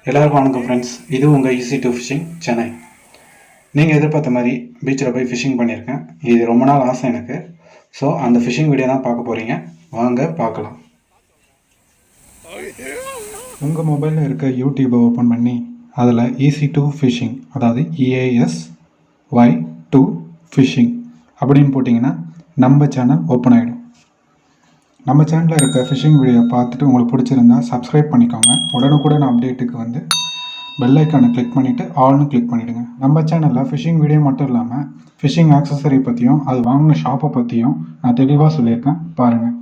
எல்லாருக்கும் வணக்கம் ஃப்ரெண்ட்ஸ். இது உங்கள் ஈஸி டு ஃபிஷிங் சென்னை. நீங்கள் எதிர்பார்த்த மாதிரி பீச்சில் போய் ஃபிஷிங் பண்ணியிருக்கேன். இது ரொம்ப நாள் ஆசை எனக்கு. ஸோ அந்த ஃபிஷிங் வீடியோ தான் பார்க்க போகிறீங்க. வாங்க பார்க்கலாம். உங்கள் மொபைலில் இருக்க யூடியூப்பை ஓப்பன் பண்ணி அதில் ஈஸி டு ஃபிஷிங், அதாவது EASY2 ஃபிஷிங் அப்படின்னு போட்டிங்கன்னா நம்ம சேனல் ஓப்பன் ஆகிடும். நம்ம சேனலில் இருக்க ஃபிஷிங் வீடியோ பார்த்துட்டு உங்களுக்கு பிடிச்சிருந்தா சப்ஸ்கிரைப் பண்ணிக்கோங்க. உடனுக்குடன் அப்டேட்டுக்கு வந்து பெல் ஐக்கானை கிளிக் பண்ணிவிட்டு ஆல்னு கிளிக் பண்ணிவிடுங்க. நம்ம சேனலில் ஃபிஷிங் வீடியோ மட்டும் இல்லாமல் ஃபிஷிங் ஆக்சசரி பற்றியும் அது வாங்கின ஷாப்பை பற்றியும் நான் தெளிவாக சொல்லியிருக்கேன், பாருங்கள்.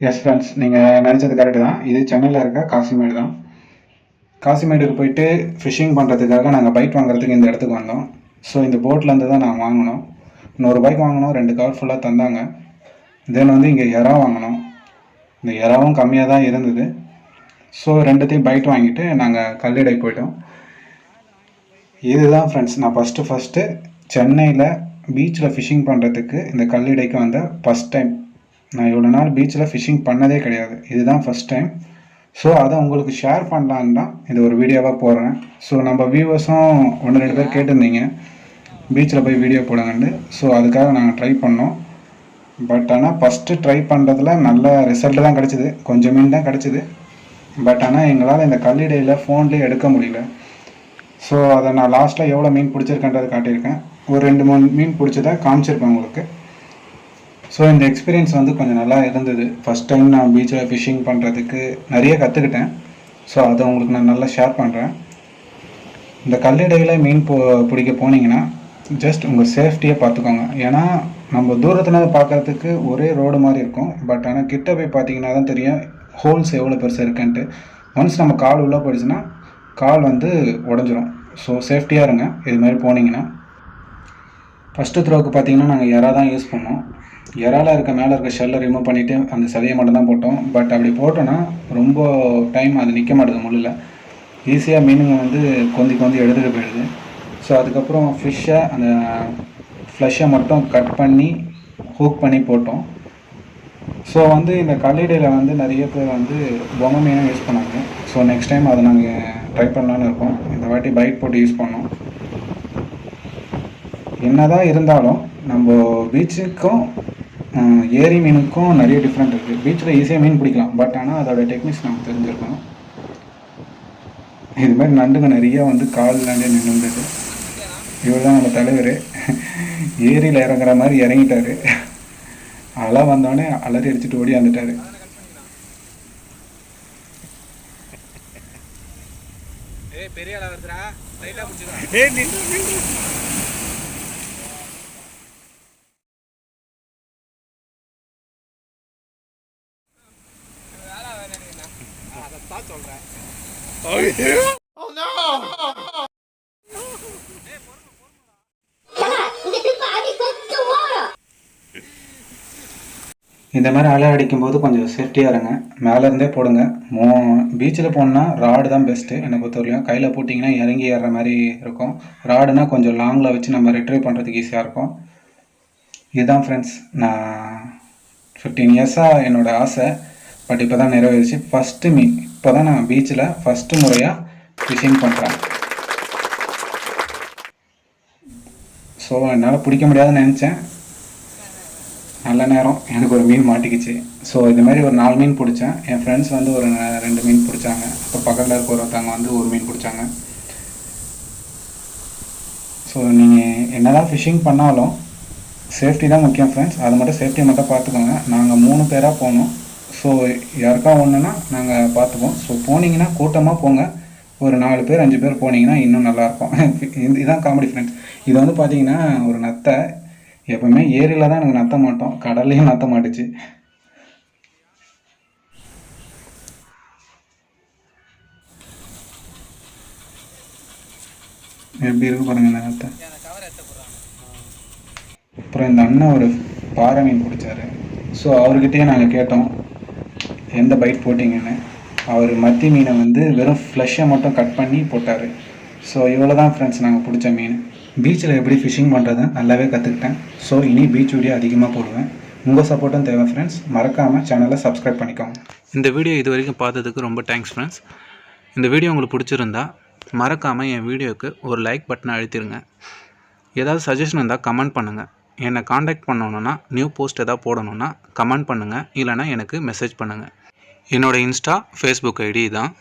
எஸ் ஃப்ரெண்ட்ஸ், நீங்கள் நினச்சது கரெக்டு தான். இது சென்னையில் இருக்க காசிமேடு தான். காசிமேடுக்கு போயிட்டு ஃபிஷிங் பண்ணுறதுக்காக நாங்கள் பைட் வாங்குறதுக்கு இந்த இடத்துக்கு வந்தோம். ஸோ இந்த போட்லேருந்து தான் நாங்கள் வாங்கினோம். 100 ரூபாய்க்கு வாங்கினோம். 2 கவர் ஃபுல்லாக தந்தாங்க. தென் வந்து இங்கே இறா வாங்கினோம். இந்த இறாவும் கம்மியாக தான் இருந்தது. ஸோ ரெண்டுத்தையும் பைட் வாங்கிட்டு நாங்கள் கல்லிடை போயிட்டோம். இதுதான் ஃப்ரெண்ட்ஸ், நான் ஃபஸ்ட்டு சென்னையில் பீச்சில் ஃபிஷிங் பண்ணுறதுக்கு இந்த கல்லிடைக்கு வந்த ஃபஸ்ட் டைம். நான் இவ்வளோ நாள் பீச்சில் ஃபிஷிங் பண்ணதே கிடையாது. இதுதான் ஃபஸ்ட் டைம். ஸோ அதை உங்களுக்கு ஷேர் பண்ணலான்னு தான் இது ஒரு வீடியோவாக போடுறேன். ஸோ நம்ம வியூவர்ஸும் 1-2 பேர் கேட்டிருந்தீங்க பீச்சில் போய் வீடியோ போடுங்கன்னு. ஸோ அதுக்காக நாங்கள் ட்ரை பண்ணோம். பட் ஆனால் ஃபஸ்ட்டு ட்ரை பண்ணுறதுல நல்ல ரிசல்ட்டு தான் கிடச்சிது. கொஞ்சம் மீன் தான் கிடச்சிது. பட் ஆனால் எங்களால் இந்த கல்லிடையில் ஃபோன்லேயே எடுக்க முடியல. ஸோ அதை நான் லாஸ்ட்டில் எவ்வளோ மீன் பிடிச்சிருக்கேன்றதை காட்டியிருக்கேன். ஒரு 2-3 மீன் பிடிச்சதை காமிச்சிருப்பேன் உங்களுக்கு. ஸோ இந்த எக்ஸ்பீரியன்ஸ் வந்து கொஞ்சம் நல்லா இருந்தது. ஃபஸ்ட் டைம் நான் பீச்சில் ஃபிஷிங் பண்ணுறதுக்கு நிறைய கற்றுக்கிட்டேன். ஸோ அதை உங்களுக்கு நான் நல்லா ஷேர் பண்ணுறேன். இந்த கல்லிடையில் மீன் பிடிக்க போனீங்கன்னா ஜஸ்ட் உங்கள் சேஃப்டியை பார்த்துக்கோங்க. ஏன்னா நம்ம தூரத்தில் பார்க்குறதுக்கு ஒரே ரோடு மாதிரி இருக்கும். பட் ஆனால் கிட்ட போய் பார்த்தீங்கன்னா தான் தெரியும் ஹோல்ஸ் எவ்வளோ பெருசாக இருக்குன்ட்டு. ஒன்ஸ் நம்ம கால் உள்ளே போயிடுச்சுன்னா கால் வந்து உடஞ்சிரும். ஸோ சேஃப்டியாக இருங்க இது மாதிரி போனீங்கன்னா. ஃபஸ்ட்டு த்ரோவுக்கு பார்த்தீங்கன்னா நாங்கள் இறா தான் யூஸ் பண்ணோம். இறால மேலே இருக்க ஷெல்லை ரிமூவ் பண்ணிவிட்டு அந்த சதையை மட்டும் தான் போட்டோம். பட் அப்படி போட்டோன்னா ரொம்ப டைம் அது நிற்க மாட்டேது முள்ளில். ஈஸியாக மீனுங்க வந்து கொந்தி எடுத்துகிட்டு போயிடுது. ஸோ அதுக்கப்புறம் ஃபிஷ்ஷை அந்த ஃப்ளஷை மட்டும் கட் பண்ணி ஹூக் பண்ணி போட்டோம். ஸோ வந்து இந்த கல்லிடையில் வந்து நிறைய பேர் வந்து பொம்மை மீனும் யூஸ் பண்ணாங்க. ஸோ நெக்ஸ்ட் டைம் அதை நாங்கள் ட்ரை பண்ணலான்னு இருக்கோம். இந்த வாட்டி பைட் போட்டு யூஸ் பண்ணோம். என்னதான் இருந்தாலும் நம்ம பீச்சுக்கும் ஏரி மீனுக்கும் நிறைய டிஃப்ரெண்ட் இருக்குது. பீச்சில் ஈஸியாக மீன் பிடிக்கலாம். பட் ஆனால் அதோடய டெக்னிக்ஸ் நமக்கு தெரிஞ்சிருக்கணும். இது மாதிரி நண்டுங்க நிறைய வந்து கால்லாண்டே நின்றுது. இவர் தான் நம்ம தலைவர். ஏரியில் இறங்குற மாதிரி இறங்கிட்டார். அலை வந்தோடனே அலறி அடிச்சுட்டு ஓடி வந்துட்டார். பெரிய அலை வருதுடா, லைட்டாக பிடிச்சிடும். இந்த மாதிரி அலை அடிக்கும்போது கொஞ்சம் சேஃப்டியாக இருங்க. மேலேருந்தே போடுங்க. பீச்சில் போனால் ராடு தான் பெஸ்ட்டு என்னை பொறுத்தவரையும். கையில் போட்டிங்கன்னா இறங்கி ஏறுற மாதிரி இருக்கும். ராடுனா கொஞ்சம் லாங்கில் வச்சு நம்ம ரிட்ரைவ் பண்ணுறதுக்கு ஈஸியாக இருக்கும். இதுதான் ஃப்ரெண்ட்ஸ், நான் 15 இயர்ஸாக என்னோடய ஆசை. பட் இப்போ தான் நிறைவேறிச்சு. ஃபஸ்ட்டு மீன் இப்போ தான் நான் பீச்சில் ஃபஸ்ட்டு முறையாக ஃபிஷிங் பண்ணுறேன். ஸோ என்னால் பிடிக்க முடியாதுன்னு நினச்சேன். நல்ல நேரம் எனக்கு ஒரு மீன் மாட்டிக்கிச்சு. ஸோ இதுமாதிரி ஒரு 4 மீன் பிடிச்சேன். என் ஃப்ரெண்ட்ஸ் வந்து ஒரு 2 மீன் பிடிச்சாங்க. இப்போ பக்கத்தில் இருக்க ஒருத்தவங்க வந்து 1 மீன் பிடிச்சாங்க. ஸோ நீங்கள் என்ன தான் ஃபிஷிங் பண்ணாலும் சேஃப்டி தான் முக்கியம் ஃப்ரெண்ட்ஸ். அது மட்டும் சேஃப்டியை மட்டும் பார்த்துக்கோங்க. நாங்கள் 3 பேராக போனோம். ஸோ யாருக்கா ஒன்றுனா நாங்கள் பார்த்துப்போம். ஸோ போனீங்கன்னா கூட்டமாக போங்க. ஒரு 4 பேர் 5 பேர் போனீங்கன்னா இன்னும் நல்லாயிருக்கும். இதுதான் காமெடி ஃப்ரெண்ட்ஸ். இது வந்து பார்த்தீங்கன்னா ஒரு நத்தை. எப்போவுமே ஏரியில் தான் நாங்கள் நத்த மாட்டோம், கடல்லையும் நத்த மாட்டுச்சு. எப்படி இருக்கு பாருங்க இந்த நத்தை. அப்புறம் இந்த அண்ணன் ஒரு பாறை மீன் பிடிச்சாரு. ஸோ அவர்கிட்டயே நாங்கள் கேட்டோம் எந்த பைட் போட்டிங்கன்னு. அவர் மத்தி மீனை வந்து வெறும் ஃப்ளஷை மட்டும் கட் பண்ணி போட்டார். ஸோ இவ்வளோ தான் ஃப்ரெண்ட்ஸ் நாங்கள் பிடிச்ச மீன். பீச்சில் எப்படி ஃபிஷிங் பண்ணுறதை நல்லாவே கற்றுக்கிட்டேன். ஸோ இனி பீச் வீடியோ அதிகமாக போடுவேன். உங்கள் சப்போர்ட்டும் தேவை ஃப்ரெண்ட்ஸ். மறக்காமல் சேனலை சப்ஸ்கிரைப் பண்ணிக்கோங்க. இந்த வீடியோ இது வரைக்கும் பார்த்ததுக்கு ரொம்ப தேங்க்ஸ் ஃப்ரெண்ட்ஸ். இந்த வீடியோ உங்களுக்கு பிடிச்சிருந்தா மறக்காமல் என் வீடியோவுக்கு ஒரு லைக் பட்டனை அழுத்திடுங்க. ஏதாவது சஜஷன் இருந்தால் கமெண்ட் பண்ணுங்கள். என்னை காண்டாக்ட் பண்ணணுன்னா, நியூ போஸ்ட் எதாவது போடணுன்னா கமெண்ட் பண்ணுங்கள். இல்லைனா எனக்கு மெசேஜ் பண்ணுங்கள். என்னோடய இன்ஸ்டா ஃபேஸ்புக் ஐடி தான்.